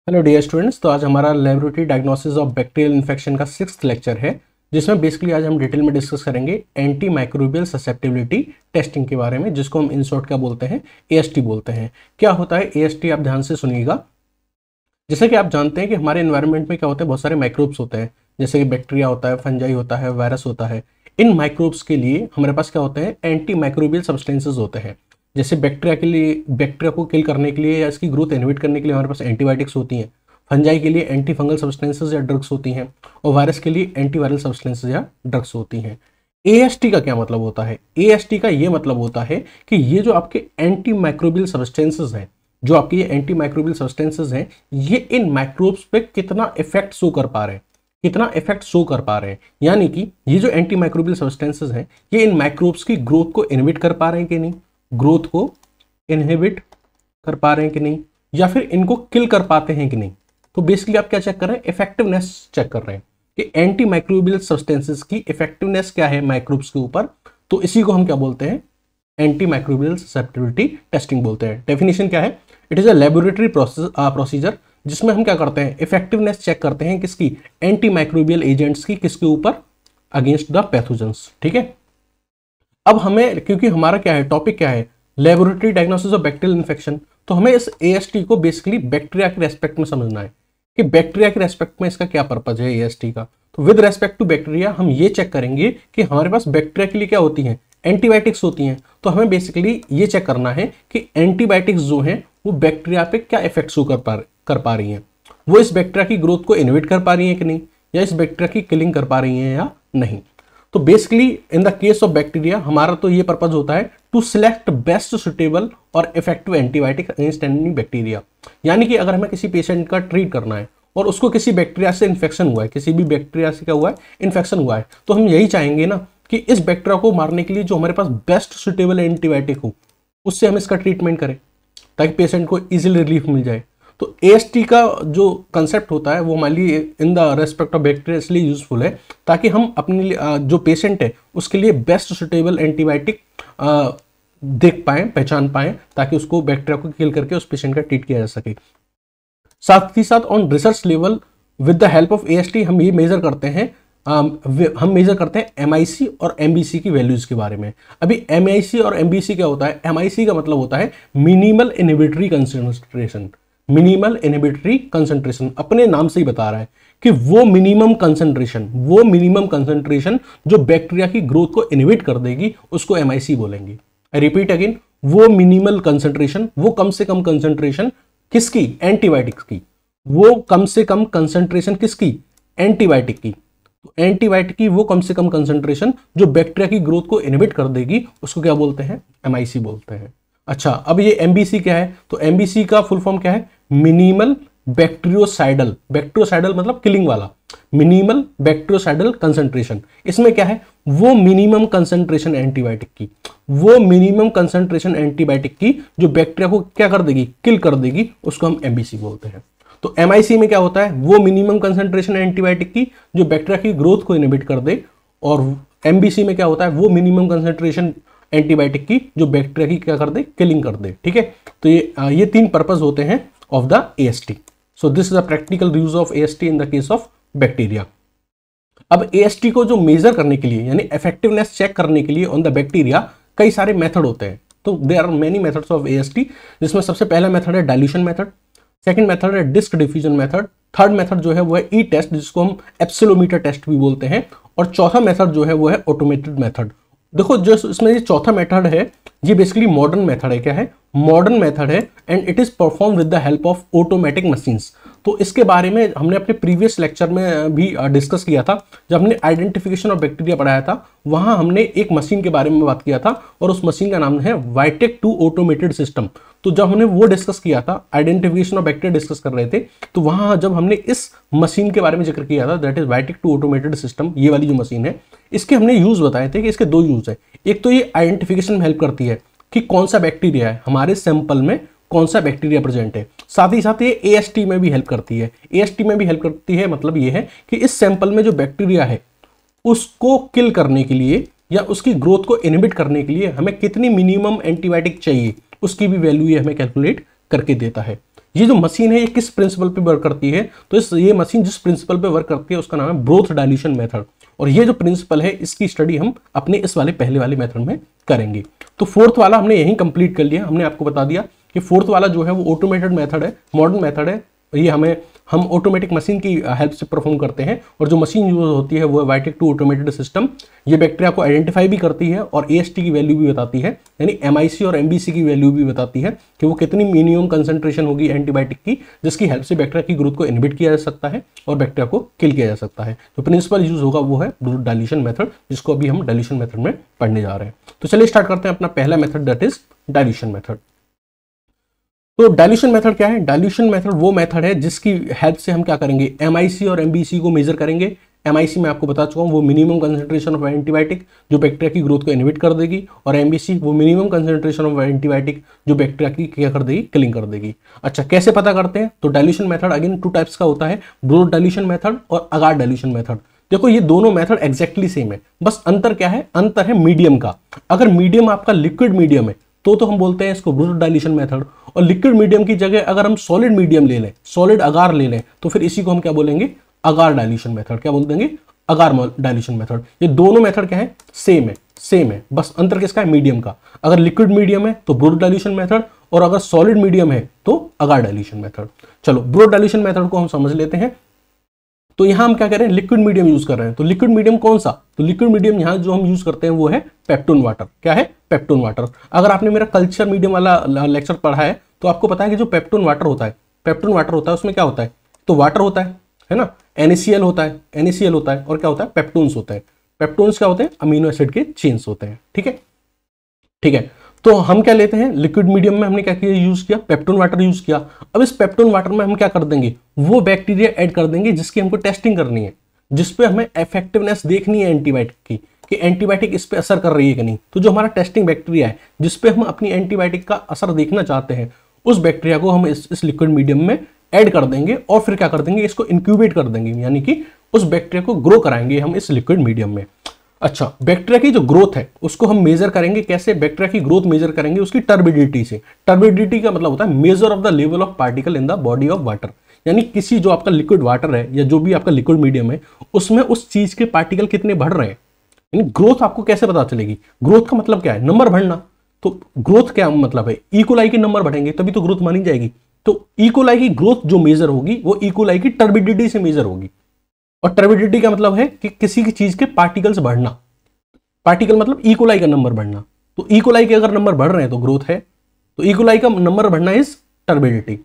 Hello dear students. तो आज हमारा laboratory diagnosis of bacterial infection का 6th लेक्चर है, जिसमें बेसिकली आज हम डिटेल में डिस्कस करेंगे एंटी माइक्रोबियल ससेप्टिबिलिटी टेस्टिंग के बारे में, जिसको हम इन शॉर्ट क्या बोलते हैं, एएसटी बोलते हैं। क्या होता है एएसटी, आप ध्यान से सुनिएगा। जैसे कि आप जानते हैं कि हमारे एनवायरनमेंट में क्या होता है, बहुत सारे माइक्रोब्स होते हैं, जैसे कि बैक्टीरिया होता है, फंजाई होता है, वायरस होता है। इन माइक्रोब्स के लिए हमारे पास क्या होते हैं, एंटी माइक्रोबियल सब्सटेंसेज होते हैं। जैसे बैक्टीरिया के लिए, बैक्टीरिया को किल करने के लिए या इसकी ग्रोथ इनहिबिट करने के लिए हमारे पास एंटीबायोटिक्स होती हैं। फंजाई के लिए एंटी फंगल सब्सटेंसेस या ड्रग्स होती हैं, और वायरस के लिए एंटीवायरल सब्सटेंसेस या ड्रग्स होती हैं। एएसटी का क्या मतलब होता है? एएसटी का ये मतलब होता है कि ये जो आपके एंटी माइक्रोबियल सब्सटेंसेस हैं, जो आपके ये एंटी माइक्रोबियल सब्सटेंसेस हैं, ये इन माइक्रोब्स पे कितना इफेक्ट शो कर पा रहे हैं, कितना इफेक्ट शो कर पा रहे हैं। यानी कि ये जो एंटी माइक्रोबियल सब्सटेंसेस हैं, ये इन माइक्रोब्स की ग्रोथ को इनहिबिट कर पा रहे हैं कि नहीं, ग्रोथ को इनहिबिट कर पा रहे हैं कि नहीं, या फिर इनको किल कर पाते हैं कि नहीं। तो बेसिकली आप क्या चेक कर रहे हैं, इफेक्टिवनेस चेक कर रहे हैं कि एंटी माइक्रोबियल सब्सटेंसेस की इफेक्टिवनेस क्या है माइक्रोब्स के ऊपर। तो इसी को हम क्या बोलते हैं, एंटी माइक्रोबियल ससेप्टिबिलिटी टेस्टिंग बोलते हैं। डेफिनेशन क्या है, it is a laboratory procedure जिसमें हम क्या करते हैं, इफेक्टिवनेस चेक करते हैं किसकी, एंटी माइक्रोबियल एजेंट्स की, किसके ऊपर, अगेंस्ट द पैथोजेंस। ठीक है। अब हमें, क्योंकि हमारा क्या है, टॉपिक क्या है, laboratory diagnosis of bacterial infection, तो हमें इस एएसटी को बेसिकली बैक्टीरिया के रेस्पेक्ट में समझना है कि बैक्टीरिया के रेस्पेक्ट में इसका क्या पर्पज है एएसटी का। तो विद रेस्पेक्ट टू बैक्टीरिया हम ये चेक करेंगे कि हमारे पास बैक्टीरिया के लिए क्या होती हैं, एंटीबायोटिक्स होती हैं। तो हमें बेसिकली ये चेक करना है कि एंटीबायोटिक्स जो हैं वो बैक्टीरिया पे क्या इफेक्ट शो कर पा रही हैं, वो इस बैक्टीरिया की ग्रोथ को इनहिबिट कर पा रही हैं कि नहीं, या इस बैक्टीरिया की किलिंग कर पा रही हैं या नहीं। तो basically in the case of bacteria हमारा तो ये पर्पज होता है टू सिलेक्ट बेस्ट सुटेबल और effective antibiotic against any bacteria. यानी कि अगर हमें किसी पेशेंट का ट्रीट करना है और उसको किसी बैक्टीरिया से इन्फेक्शन हुआ है, किसी भी बैक्टीरिया से क्या हुआ है, इन्फेक्शन हुआ है, तो हम यही चाहेंगे ना कि इस बैक्टीरिया को मारने के लिए जो हमारे पास बेस्ट सुटेबल एंटीबायोटिक हो, उससे हम इसका ट्रीटमेंट करें ताकि पेशेंट को इजीली रिलीफ मिल जाए। तो एएसटी का जो कंसेप्ट होता है वो हमारे लिए in the respect of bacteria इसलिए यूजफुल है ताकि हम अपने लिए जो पेशेंट है उसके लिए बेस्ट सुटेबल एंटीबायोटिक देख पाएं, पहचान पाएं, ताकि उसको बैक्टीरिया को किल करके उस पेशेंट का ट्रीट किया जा सके। साथ ही साथ on research level with the help of AST हम ये मेजर करते हैं, हम मेजर करते हैं एमआईसी और एमबीसी की वैल्यूज के बारे में। अभी एमआईसी और एमबीसी क्या होता है, एमआईसी का मतलब होता है minimal inhibitory concentration. Minimal inhibitory concentration अपने नाम से ही बता रहा है कि वो मिनिमम कंसंट्रेशन जो बैक्टीरिया की ग्रोथ को इनहिबिट कर देगी, उसको एमआईसी बोलेंगे। आई रिपीट अगेन, वो मिनिमल कंसंट्रेशन, वो कम से कम कंसंट्रेशन किसकी, एंटीबायोटिक्स की, वो कम से कम कंसंट्रेशन किसकी, एंटीबायोटिक की। तो एंटीबायोटिक की वो कम से कम कंसंट्रेशन जो बैक्टीरिया की ग्रोथ को इनहिबिट कर देगी, उसको क्या बोलते हैं, एमआईसी बोलते हैं। अच्छा, अब ये एमबीसी क्या है, तो एमबीसी का फुल फॉर्म क्या है, मिनिमल बैक्टीरियोसाइडल, बैक्टीरियोसाइडल मतलब किलिंग वाला, मिनिमल बैक्टीरियोसाइडल कंसंट्रेशन। इसमें क्या है, वो मिनिमम कंसंट्रेशन एंटीबायोटिक की, वो मिनिमम कंसंट्रेशन एंटीबायोटिक की जो बैक्टीरिया को क्या कर देगी, किल कर देगी, उसको हम एमबीसी बोलते हैं। तो एमआईसी में क्या होता है, वो मिनिमम कंसंट्रेशन एंटीबायोटिक की जो बैक्टीरिया की ग्रोथ को इनहिबिट कर दे, और एमबीसी में क्या होता है, वो मिनिमम कंसंट्रेशन एंटीबायोटिक की जो बैक्टीरिया की क्या कर दे, किलिंग कर दे। ठीक है। तो ये तीन पर्पस होते हैं of the AST. So this is a practical use of AST in the case of bacteria. अब एएसटी को जो मेजर करने के लिए, यानी इफेक्टिवनेस चेक करने के लिए ऑन द बैक्टीरिया, कई सारे मेथड होते हैं। तो there are many methods of AST, जिसमें सबसे पहला मेथड है डाइल्यूशन मेथड, सेकंड मेथड है disc diffusion method, third method जो है वो है ई टेस्ट, जिसको हम एप्सिलोमीटर टेस्ट भी बोलते हैं, और चौथा मेथड जो है वो है ऑटोमेटेड मेथड। देखो जो इसमें ये चौथा मेथड है, ये बेसिकली मॉडर्न मेथड है। क्या है, मॉडर्न मेथड है, and it is perform with the help of automatic machines. तो इसके बारे में हमने अपने प्रीवियस लेक्चर में भी डिस्कस किया था, जब हमने आइडेंटिफिकेशन ऑफ बैक्टीरिया पढ़ाया था, वहां हमने एक मशीन के बारे में बात किया था, और उस मशीन का नाम है वाइटेक 2 ऑटोमेटेड सिस्टम। तो जब हमने वो डिस्कस किया था, आइडेंटिफिकेशन ऑफ बैक्टीरिया डिस्कस कर रहे थे, तो वहां जब हमने इस मशीन के बारे में जिक्र किया था, दैट इज वाइटेक 2 ऑटोमेटेड सिस्टम, ये वाली जो मशीन है, इसके हमने यूज बताए थे कि इसके दो यूज है। एक तो ये आइडेंटिफिकेशन में हेल्प करती है कि कौन सा बैक्टीरिया है, हमारे सैंपल में कौन सा बैक्टीरिया प्रेजेंट है। साथ ही साथ ये एएसटी में भी हेल्प करती है। एएसटी में भी हेल्प करती है मतलब ये है कि इस सैंपल में जो बैक्टीरिया है उसको किल करने के लिए या उसकी ग्रोथ को इनहिबिट करने के लिए हमें कितनी मिनिमम एंटीबायोटिक चाहिए, उसकी भी वैल्यू ये हमें कैलकुलेट करके देता है। ये जो मशीन है ये किस प्रिंसिपल पे वर्क करती है, तो ये मशीन जिस प्रिंसिपल पे वर्क करती है उसका नाम है ब्रोथ डाइल्यूशन मेथड। और ये जो प्रिंसिपल है इसकी स्टडी हम अपने इस वाले पहले वाले मेथड में करेंगे। तो फोर्थ वाला हमने यहीं कंप्लीट कर लिया। हमने आपको बता दिया कि फोर्थ वाला जो है वो ऑटोमेटेड मेथड है, मॉडर्न मेथड है। ये हम ऑटोमेटिक मशीन की हेल्प से परफॉर्म करते हैं, और जो मशीन यूज होती है वो है वाइटेक 2 ऑटोमेटेड सिस्टम। ये बैक्टीरिया को आइडेंटिफाई भी करती है और एएसटी की वैल्यू भी बताती है, यानी एमआईसी और एमबीसी की वैल्यू भी बताती है कि वो कितनी मिनिमम कंसंट्रेशन होगी एंटीबायोटिक की, जिसकी हेल्प से बैक्टीरिया की ग्रोथ को इनहिबिट किया जा सकता है और बैक्टीरिया को किल किया जा सकता है। तो प्रिंसिपल यूज होगा वो है डाइल्यूशन मेथड, जिसको अभी हम डाइल्यूशन मेथड में पढ़ने जा रहे हैं। तो चलिए स्टार्ट करते हैं अपना पहला method, that is dilution method. तो डाइल्यूशन मेथड क्या है? डाइल्यूशन मेथड वो मेथड है जिसकी हेल्प से हम क्या करेंगे, एमआईसी और एमबीसी को मेजर करेंगे। एमआईसी मैं आपको बता चुका हूँ, वो मिनिमम कंसंट्रेशन ऑफ एंटीबायोटिक जो बैक्टीरिया की ग्रोथ को इनहिबिट कर देगी, और एमबीसी वो मिनिमम कंसंट्रेशन ऑफ एंटीबायोटिक जो बैक्टीरिया की क्या कर देगी, किलिंग कर देगी। अच्छा, कैसे पता करते हैं? तो डाइल्यूशन मेथड अगेन 2 टाइप्स का होता है, ब्रोथ डाइल्यूशन मेथड और अगार डाइल्यूशन मेथड। देखो ये दोनों मेथड एग्जैक्टली सेम है, बस अंतर क्या है? अंतर है मीडियम का। अगर मीडियम आपका लिक्विड मीडियम है तो हम बोलते हैं इसको ब्रोथ डाइल्यूशन मेथड, और लिक्विड मीडियम की जगह अगर हम सॉलिड मीडियम ले लें, सॉलिड अगार ले लें, तो फिर इसी को हम क्या बोलेंगे, अगार डाइल्यूशन मेथड। क्या बोल देंगे? अगार डाइल्यूशन मेथड। ये दोनों मेथड क्या है? सेम है, बस अंतर किसका है? मीडियम का। अगर लिक्विड मीडियम है तो ब्रोथ डाइल्यूशन मेथड, और अगर सॉलिड मीडियम है तो अगार डाइल्यूशन मेथड। चलो ब्रोथ डाइल्यूशन मेथड को हम समझ लेते हैं। तो यहां हम क्या कर रहे हैं, लिक्विड मीडियम यूज कर रहे हैं। तो लिक्विड मीडियम कौन सा? तो लिक्विड मीडियम यहां जो हम यूज करते हैं वो है पेप्टोन वाटर। क्या है? Peptone water. अगर आपने मेरा कल्चर मीडियम वाला लेक्चर पढ़ा है तो आपको पता है कि जो पेप्टोन वाटर होता है उसमें क्या होता है? तो वाटर होता है ना, NaCl होता है, और क्या होता है? पेप्टोन्स होता है। पेप्टोन्स क्या होते हैं? अमीनो एसिड के चेन्स होते हैं। ठीक है। तो हम क्या लेते हैं, लिक्विड मीडियम में हमने क्या किया, यूज किया, पेप्टोन वाटर यूज किया। अब इस पेप्टोन वाटर में हम क्या कर देंगे, वो बैक्टीरिया ऐड कर देंगे जिसकी हमको टेस्टिंग करनी है, जिसपे हमें इफेक्टिवनेस देखनी है एंटीबायोटिक की, कि एंटीबायोटिक इस पे असर कर रही है कि नहीं। तो जो हमारा टेस्टिंग बैक्टीरिया है जिसपे हम अपनी एंटीबायोटिक का असर देखना चाहते हैं, उस बैक्टीरिया को हम इस लिक्विड मीडियम में ऐड कर देंगे, और फिर क्या कर देंगे, इसको इंक्यूबेट कर देंगे, यानी कि उस बैक्टीरिया को ग्रो कराएंगे हम इस लिक्विड मीडियम में। अच्छा, बैक्टीरिया की जो ग्रोथ है उसको हम मेजर करेंगे कैसे? बैक्टीरिया की ग्रोथ मेजर करेंगे उसकी टर्बिडिटी से। टर्बिडिटी का मतलब होता है measure of the level of particle in the body of water, यानी किसी जो आपका लिक्विड वाटर है या जो भी आपका लिक्विड मीडियम है उसमें उस चीज के पार्टिकल कितने बढ़ रहे हैं। यानी ग्रोथ आपको कैसे पता चलेगी? ग्रोथ का मतलब क्या है? नंबर बढ़ना। तो ग्रोथ क्या मतलब है? इकोलाई के नंबर बढ़ेंगे तभी तो ग्रोथ मानी जाएगी। तो इकोलाई की ग्रोथ जो मेजर होगी वो इकोलाई की टर्बिडिटी से मेजर होगी। और टर्बिडिटी का मतलब है कि किसी की चीज के पार्टिकल्स बढ़ना। पार्टिकल मतलब इकोलाई का नंबर बढ़ना। तो इकोलाई के अगर नंबर बढ़ रहे हैं तो ग्रोथ है, तो इकोलाई का नंबर बढ़ना इज टर्बिडिटी।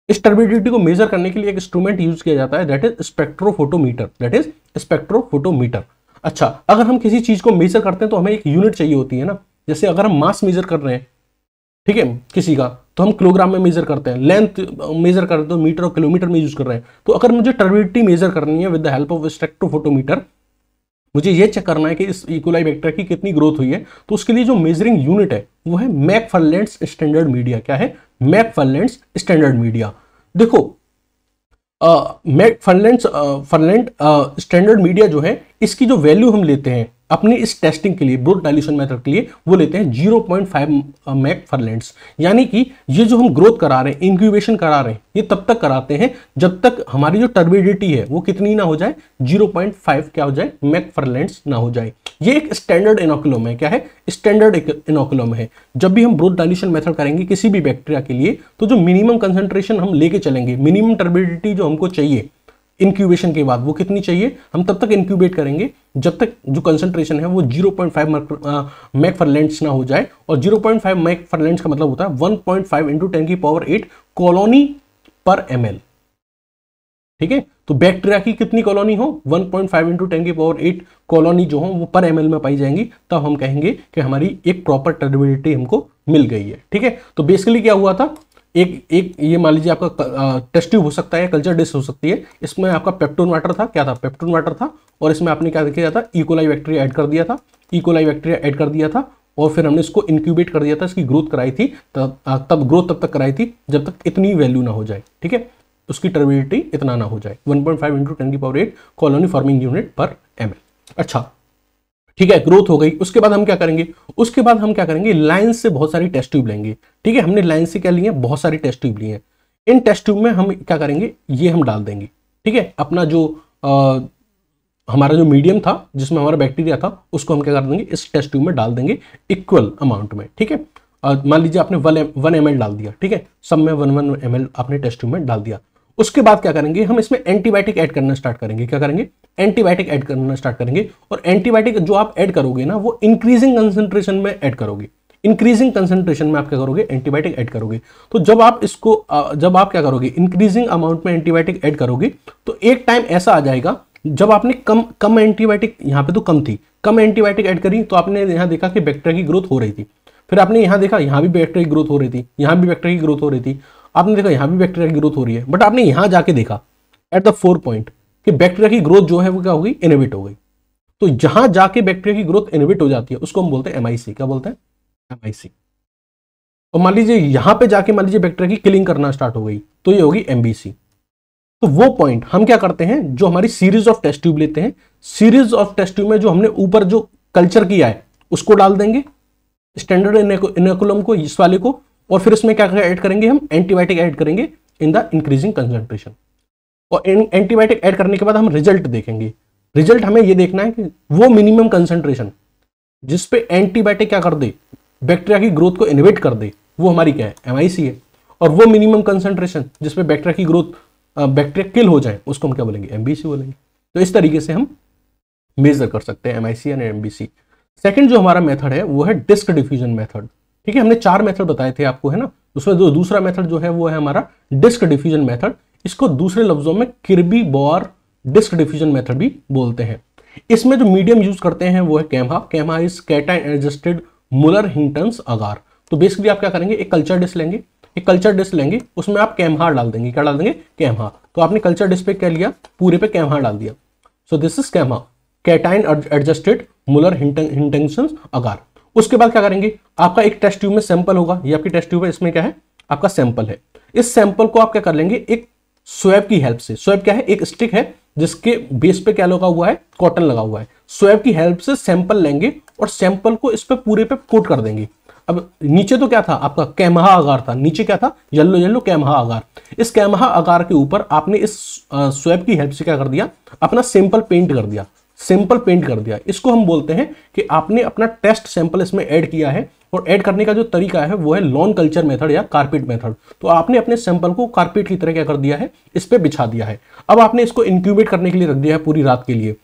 इस टर्बिडिटी को मेजर करने के लिए एक इंस्ट्रूमेंट यूज किया जाता है, दैट इज स्पेक्ट्रोफोटोमीटर। अच्छा, अगर हम किसी चीज को मेजर करते हैं तो हमें एक यूनिट चाहिए होती है ना। जैसे अगर हम मास मेजर कर रहे हैं, ठीक है, किसी का, तो हम किलोग्राम में मेजर करते हैं। लेंथ मेजर करते हैं तो मीटर और किलोमीटर में यूज कर रहे हैं। तो अगर मुझे टर्बिडिटी मेजर करनी है with the help of spectrophotometer, मुझे ये चेक करना है कि इस इकोलाई बैक्टीरिया की कितनी ग्रोथ हुई है, तो उसके लिए जो मेजरिंग यूनिट है वो है मैकफर्लैंड्स स्टैंडर्ड मीडिया। क्या है? मैकफर्लैंड्स स्टैंडर्ड मीडिया। देखो मैकफर्लैंड स्टैंडर्ड मीडिया जो है, इसकी जो वैल्यू हम लेते हैं अपनी इस टेस्टिंग के लिए, ब्रोथ डाइल्यूशन मेथड के लिए, वो लेते हैं 0.5 मैकफर्लैंड्स। यानी कि ये जो हम ग्रोथ करा रहे हैं, इंक्यूबेशन करा रहे हैं, ये तब तक कराते हैं जब तक हमारी जो टर्बिडिटी है वो कितनी ना हो जाए, 0.5 क्या हो जाए, मैकफर्लैंड्स ना हो जाए। ये एक स्टैंडर्ड इनोकुलम है। क्या है? स्टैंडर्ड इनोकुलम है। जब भी हम ब्रोथ डाइल्यूशन मेथड करेंगे किसी भी बैक्टीरिया के लिए, तो जो मिनिमम कंसंट्रेशन हम लेके चलेंगे, मिनिमम टर्बिडिटी जो हमको चाहिए इंक्यूबेशन के बाद, वो कितनी चाहिए, हम तब तक इंक्यूबेट करेंगे जब तक जो कंसंट्रेशन है वो 0.5 मैकफर्लैंड्स ना हो जाए। और 0.5 मैकफर्लैंड्स का मतलब होता है 1.5 इंटू 10⁸ कॉलोनी पर ml। ठीक है, तो बैक्टीरिया की कितनी कॉलोनी हो, 1.5 इंटू 10⁸ कॉलोनी जो हो वो पर ml में पाई जाएंगी, तब हम कहेंगे कि हमारी एक प्रॉपर टर्बिडिटी हमको मिल गई है। ठीक है, तो बेसिकली क्या हुआ था, एक ये मान लीजिए आपका टेस्ट ट्यूब हो सकता है, कल्चर डिश हो सकती है, इसमें आपका पेप्टोन वाटर था। क्या था? पेप्टोन वाटर था, और इसमें आपने क्या किया था, इकोलाई बैक्टीरिया ऐड कर दिया था, और फिर हमने इसको इंक्यूबेट कर दिया था, इसकी ग्रोथ कराई थी, तब ग्रोथ तब तक कराई थी जब तक इतनी वैल्यू ना हो जाए। ठीक है, उसकी टर्बिडिटी इतना ना हो जाए, 1.5 इंटू 10⁸ कॉलोनी फॉर्मिंग यूनिट पर ml। अच्छा, ठीक है, ग्रोथ हो गई। उसके बाद हम क्या करेंगे, लाइन से बहुत सारी टेस्ट ट्यूब लेंगे। ठीक है, हमने लाइन से क्या लिए, बहुत सारी टेस्ट ट्यूब ली है। इन टेस्ट ट्यूब में हम क्या करेंगे, ये हम डाल देंगे, ठीक है। अपना जो हमारा जो मीडियम था जिसमें हमारा बैक्टीरिया था उसको हम क्या कर देंगे, इस टेस्ट ट्यूब में डाल देंगे इक्वल अमाउंट में, ठीक है। मान लीजिए आपने 1 ml डाल दिया, ठीक है, सब में 1 ml आपने टेस्ट ट्यूब में डाल दिया। उसके बाद क्या करेंगे, हम इसमें एंटीबायोटिक ऐड करना स्टार्ट करेंगे। क्या करेंगे, एंटीबायोटिक ऐड करना स्टार्ट करेंगे। और एंटीबायोटिक जो आप ऐड करोगे ना, वो इंक्रीजिंग कंसेंट्रेशन में ऐड करोगे। इंक्रीजिंग कंसेंट्रेशन में आप क्या करोगे, एंटीबायोटिक ऐड करोगे। तो जब आप इसको जब आप क्या करोगे, इंक्रीजिंग अमाउंट में एंटीबायोटिक ऐड करोगे, तो एक टाइम ऐसा आ जाएगा जब आपने कम एंटीबायोटिक, यहाँ पे तो कम थी, कम एंटीबायोटिक ऐड करी, तो आपने यहाँ देखा कि बैक्टीरिया की ग्रोथ हो रही थी। फिर आपने यहाँ देखा, यहाँ भी बैक्टीरिया की ग्रोथ हो रही थी, यहाँ भी बैक्टीरिया की ग्रोथ हो रही थी, आपने देखा यहाँ भी बैक्टीरिया की ग्रोथ हो रही है। बट आपने यहाँ जाके देखा एट द 4 पॉइंट कि बैक्टीरिया की ग्रोथ जो है वो क्या हो गई, इनहिबिट हो गई। तो जहां जाके बैक्टीरिया की ग्रोथ इनहिबिट हो जाती है उसको हम बोलते हैं MIC। क्या बोलते हैं, MIC। और मान लीजिए यहां पे जाके मान लीजिए बैक्टीरिया की किलिंग करना स्टार्ट हो गई, तो ये होगी MBC। तो वो पॉइंट हम क्या करते हैं, जो हमारी सीरीज ऑफ टेस्ट ट्यूब लेते हैं, सीरीज ऑफ टेस्ट ट्यूब में जो हमने ऊपर जो कल्चर किया है उसको डाल देंगे, स्टैंडर्ड इनोकुलम को, इस वाले को। और फिर इसमें क्या ऐड करेंगे, हम एंटीबायोटिक ऐड करेंगे इन द इंक्रीजिंग कंसेंट्रेशन। और एंटीबायोटिक ऐड करने के बाद हम रिजल्ट देखेंगे। रिजल्ट हमें ये देखना है कि वो मिनिमम कंसेंट्रेशन जिस पे एंटीबायोटिक क्या कर दे, बैक्टीरिया की ग्रोथ को इनहिबिट कर दे, वो हमारी क्या है, MIC है। और वो मिनिमम कंसेंट्रेशन जिस पे बैक्टीरिया की ग्रोथ, बैक्टीरिया किल हो जाए, उसको हम क्या बोलेंगे, MBC बोलेंगे। तो इस तरीके से हम मेजर कर सकते हैं MIC एंड MBC। सेकंड जो हमारा मेथड है वो है डिस्क डिफ्यूजन मेथड, ठीक है। हमने 4 मेथड बताए थे आपको, है ना। उसमें जो दूसरा मेथड जो है वो है हमारा डिस्क डिफ्यूजन मेथड। इसको दूसरे लफ्जों में Kirby Bauer disc diffusion method भी बोलते हैं। इसमें जो मीडियम यूज करते हैं वो है कैम्हा। कैम्हा is cation adjusted Mueller Hinton's अगार। तो बेसिकली आप क्या करेंगे, एक कल्चर डिस्क लेंगे, एक कल्चर डिस्क लेंगे, उसमें आप कैम्हा डाल देंगे। क्या डाल देंगे, कैम्हा। तो आपने कल्चर डिस्क पे क्या लिया, पूरे पे कैम्हा डाल दिया। सो दिस इज कैम्हा, cation adjusted Mueller Hinton's agar. उसके बाद क्या करेंगे, आपका एक टेस्ट ट्यूब में सैंपल होगा, ये आपकी टेस्ट ट्यूब है, इसमें क्या है, आपका सैंपल है। इस सैंपल को आप क्या कर लेंगे, एक स्वैब की हेल्प से। स्वैब क्या है, एक स्टिक है जिसके बेस पे क्या लगा हुआ है, कॉटन लगा हुआ है। स्वैब की हेल्प से सैंपल लेंगे और सैंपल को इस पे पूरे पे कोट कर देंगे। अब नीचे तो क्या था, आपका कैमहा अगार था, नीचे क्या था, येलो येलो कैमहा अगार। इस कैमहा अगार के ऊपर आपने इस स्वैब की हेल्प से क्या कर दिया, अपना सैंपल पेंट कर दिया, सैंपल पेंट कर दिया। इसको हम बोलते हैं कि आपने अपना टेस्ट सैंपल इसमें ऐड किया है। और ऐड करने का जो तरीका है वो है लॉन कल्चर मेथड या कारपेट मेथड। तो आपने अपने सैंपल को कारपेट की तरह क्या कर दिया है, इस पे बिछा दिया है। अब आपने इसको इंक्यूबेट करने के लिए रख दिया है पूरी रात के लिए।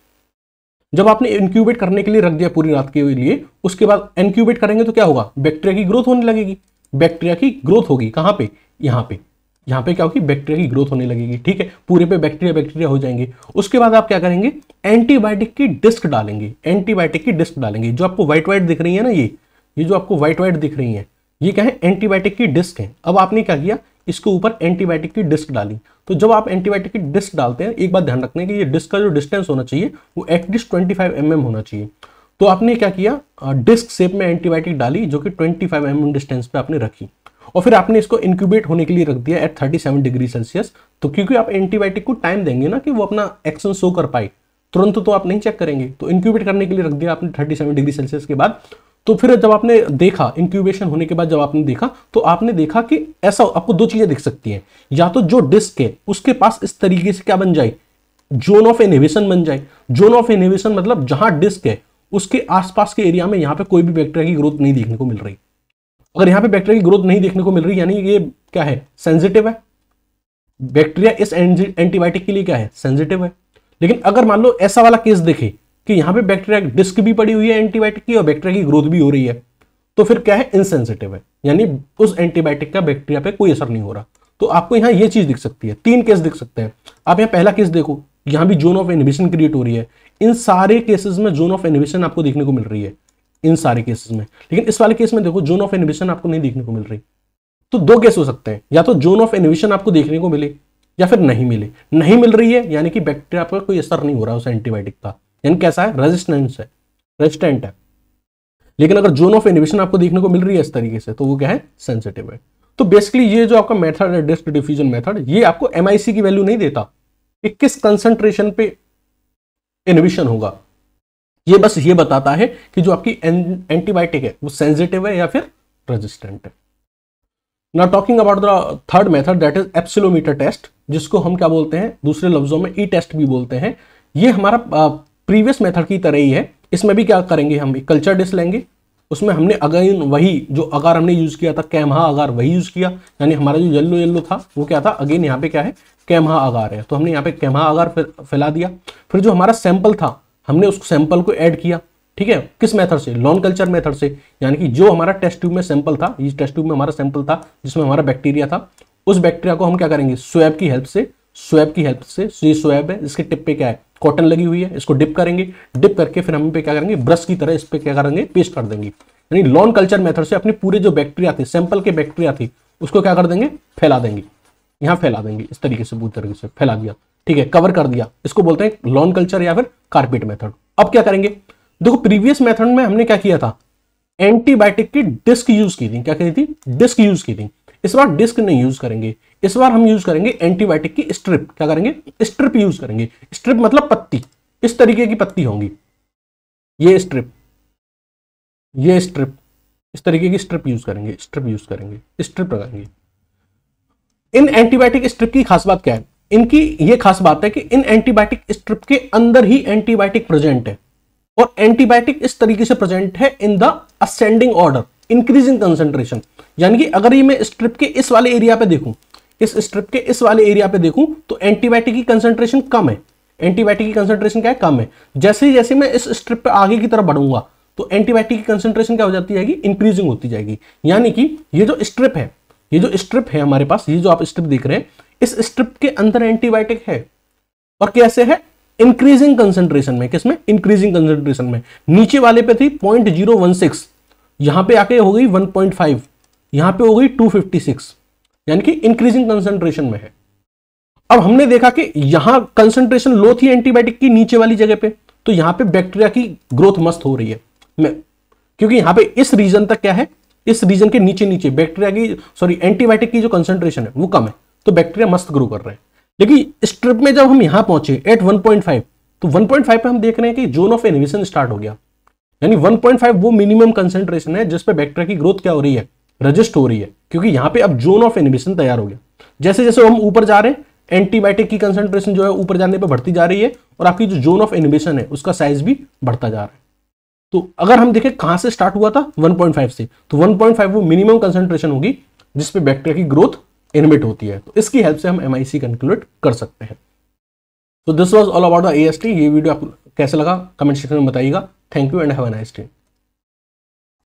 जब आपने इंक्यूबेट करने के लिए रख दिया पूरी रात के लिए, उसके बाद इंक्यूबेट करेंगे तो क्या होगा, बैक्टीरिया की ग्रोथ होने लगेगी। बैक्टीरिया की ग्रोथ होगी कहां पे, यहाँ पे। यहाँ पे क्या होगी, बैक्टीरिया की ग्रोथ होने लगेगी, ठीक है। पूरे पे बैक्टीरिया हो जाएंगे। उसके बाद आप क्या करेंगे, एंटीबायोटिक की डिस्क डालेंगे। एंटीबायोटिक की डिस्क डालेंगे, जो आपको व्हाइट व्हाइट दिख रही है ना, ये जो आपको व्हाइट व्हाइट दिख रही है, ये क्या है, एंटीबायोटिक की डिस्क है। अब आपने क्या किया, इसके ऊपर एंटीबायोटिक की डिस्क डाली। तो जब आप एंटीबायोटिक की डिस्क डालते हैं, एक बात ध्यान रखना है कि ये डिस्क का जो डिस्टेंस होना चाहिए वो एटलीस्ट 25 mm होना चाहिए। तो आपने क्या किया, डिस्क शेप में एंटीबायोटिक डाली जो कि 25 mm डिस्टेंस पे आपने रखी। और फिर आपने इसको इंक्यूबेट होने के लिए रख दिया एट 37 डिग्री सेल्सियस। तो क्योंकि आप एंटीबायोटिक को टाइम देंगे ना कि वो अपना एक्शन शो कर पाए, तुरंत तो आप नहीं चेक करेंगे। तो इंक्यूबेट करने के लिए रख दिया आपने 37 डिग्री सेल्सियस के बाद। तो फिर जब आपने देखा, इंक्यूबेशन होने के बाद जब आपने देखा, तो आपने देखा कि ऐसा आपको 2 चीजें दिख सकती हैं। या तो जो डिस्क है उसके पास इस तरीके से क्या बन जाए, जोन ऑफ इनहिबिशन बन जाए। जोन ऑफ इनहिबिशन मतलब जहां डिस्क है उसके आसपास के एरिया में यहां पे कोई भी बैक्टीरिया की ग्रोथ नहीं देखने को मिल रही। अगर यहां पे बैक्टीरिया की ग्रोथ नहीं देखने को मिल रही, यानी ये क्या है, सेंसिटिव है। बैक्टीरिया इस एंटीबायोटिक के लिए क्या है, सेंसिटिव है। लेकिन अगर मान लो ऐसा वाला केस देखे कि यहां पे बैक्टीरिया डिस्क भी पड़ी हुई है एंटीबायोटिक की और बैक्टीरिया की ग्रोथ भी हो रही है, तो फिर क्या है, इनसेंसिटिव है, यानी उस एंटीबायोटिक का बैक्टीरिया पे कोई असर नहीं हो रहा। तो आपको यहां ये चीज दिख सकती है। 3 केस दिख सकते हैं। आप यहां पहला केस देखो, यहां भी जोन ऑफ इनहिबिशन क्रिएट हो रही है। इन सारे केसेस में जोन ऑफ इनहिबिशन आपको देखने को मिल रही है, इन सारे केसेस में। लेकिन इस वाले केस में देखो, जोन ऑफ इनहिबिशन आपको नहीं देखने को मिल रही। तो 2 केस हो सकते हैं, या तो जोन ऑफ इनहिबिशन आपको देखने को मिले या फिर नहीं मिले। नहीं मिल रही है यानी कि बैक्टीरिया पर कोई असर नहीं हो रहा उस एंटीबायोटिक का, यानी कैसा है, रेजिस्टेंट है। लेकिन अगर जोन ऑफ इनहिबिशन आपको देखने को मिल रही है इस तरीके से, तो वो क्या है, सेंसिटिव है। तो बेसिकली ये जो आपका मेथड है, डिस्क डिफ्यूजन मेथड, ये आपको MIC की वैल्यू नहीं देता कि किस कंसंट्रेशन पे इनहिबिशन होगा। ये बस ये बताता है कि जो आपकी एंटीबायोटिक है वो सेंसिटिव है या फिर रेजिस्टेंट है। Now talking about the third method that is epsilometer test, जिसको हम क्या बोलते हैं, दूसरे लफ्जों में ई टेस्ट भी बोलते हैं। ये हमारा प्रीवियस मेथड की तरह ही है। इसमें भी क्या करेंगे, हम एक कल्चर डिश लेंगे, उसमें हमने अगेन वही जो अगार हमने यूज किया था, कैमहा अगार, वही यूज किया। यानी हमारा जो येलो येलो था वो क्या था, अगेन यहाँ पे क्या है, कैमहा अगार है, तो हमने यहाँ पे कैमहा अगार फैला दिया। फिर जो हमारा सैंपल था, हमने उस सैंपल को ऐड किया, ठीक है, किस मेथड से, लॉन कल्चर मेथड से। यानी कि जो हमारा टेस्ट ट्यूब में सैंपल था, इस टेस्ट ट्यूब में हमारा सैंपल था जिसमें हमारा बैक्टीरिया था, उस बैक्टीरिया को हम क्या करेंगे, स्वैब की हेल्प से, ये स्वैब है, इसके टिप पे क्या है, कॉटन लगी हुई है, इसको डिप करेंगे, डिप करके फिर हम पे क्या करेंगे, ब्रश की तरह इस पे क्या करेंगे, पेस्ट कर देंगे। यानी लॉन कल्चर मेथड से अपने पूरे जो बैक्टीरिया थे, सैंपल के बैक्टीरिया थी, उसको क्या कर देंगे, फैला देंगे, यहाँ फैला देंगे, इस तरीके से पूरी तरीके से फैला दिया, ठीक है, कवर कर दिया। इसको बोलते हैं लॉन कल्चर या फिर कारपेट मेथड। अब क्या करेंगे, देखो प्रीवियस मेथड में हमने क्या किया था, एंटीबायोटिक की डिस्क यूज की थी, क्या कही थी, डिस्क यूज की थी। इस बार डिस्क नहीं यूज करेंगे, इस बार हम यूज करेंगे एंटीबायोटिक की स्ट्रिप। क्या करेंगे, स्ट्रिप यूज करेंगे। स्ट्रिप मतलब पत्ती, इस तरीके की पत्ती होंगी, ये स्ट्रिप, ये स्ट्रिप, इस तरीके की स्ट्रिप यूज करेंगे, स्ट्रिप लगाएंगे। इन एंटीबायोटिक स्ट्रिप की खास बात क्या है, इनकी ये खास बात है कि इन एंटीबायोटिक स्ट्रिप के अंदर ही एंटीबायोटिक प्रेजेंट है, और एंटीबायोटिक इस तरीके से प्रेजेंट है in the ascending order, increasing concentration. यानी कि अगर ये मैं स्ट्रिप के इस वाले एरिया पे देखूं, इस स्ट्रिप के इस वाले एरिया पे देखूं, तो एंटीबायोटिक की कंसंट्रेशन कम है, एंटीबायोटिक की कंसंट्रेशन क्या है, कम है। जैसे जैसे मैं इस स्ट्रिप पे आगे की तरफ बढ़ूंगा, तो एंटीबायोटिक की कंसंट्रेशन क्या हो जाती जाएगी, इंक्रीजिंग होती जाएगी। यानी कि ये जो स्ट्रिप है, ये जो स्ट्रिप है हमारे पास, ये जो आप स्ट्रिप देख रहे हैं, इस स्ट्रिप के अंदर एंटीबायोटिक है, और कैसे है, इंक्रीजिंग कंसंट्रेशन में। किसमें, इंक्रीजिंग कंसंट्रेशन में। नीचे वाले पे थी 0.016, यहां पे आके हो गई 1.5, यहां पे हो गई 256, यानी कि इंक्रीजिंग कंसंट्रेशन में है। अब हमने देखा कि यहां कंसंट्रेशन लो थी एंटीबायोटिक की नीचे वाली जगह पे, तो यहां पे बैक्टीरिया की ग्रोथ मस्त हो रही है, क्योंकि यहां पे इस रीजन तक क्या है, इस रीजन के नीचे नीचे बैक्टीरिया की एंटीबायोटिक की जो कंसंट्रेशन है वो कम है, तो बैक्टीरिया मस्त ग्रो कर रहे हैं। लेकिन स्ट्रिप में जब हम यहां पहुंचे एट 1.5, तो 1.5 पे हम देख रहे हैं कि जोन ऑफ इनहिबिशन स्टार्ट हो गया। यानी 1.5 वो मिनिमम कंसंट्रेशन है जिस पे बैक्टीरिया की ग्रोथ क्या हो रही है, रजिस्ट हो रही है, क्योंकि यहां पे अब जोन ऑफ इनहिबिशन तैयार हो गया। जैसे जैसे हम ऊपर जा रहे हैं, एंटीबायोटिक की कंसंट्रेशन जो है ऊपर जाने पे बढ़ती जा रही है, और आपकी जो जोन ऑफ इनहिबिशन है उसका साइज भी बढ़ता जा रहा है। तो अगर हम देखें कहां से स्टार्ट हुआ था, 1.5 से, तो 1.5 वो मिनिमम कंसंट्रेशन होगी जिसपे बैक्टीरिया की ग्रोथ इनहिबिट होती है। तो इसकी हेल्प से हम MIC कैलकुलेट कर सकते हैं। तो this was all about the AST। ये वीडियो आपको कैसे लगा कमेंट सेक्शन में बताइएगा। Thank you and have a nice day.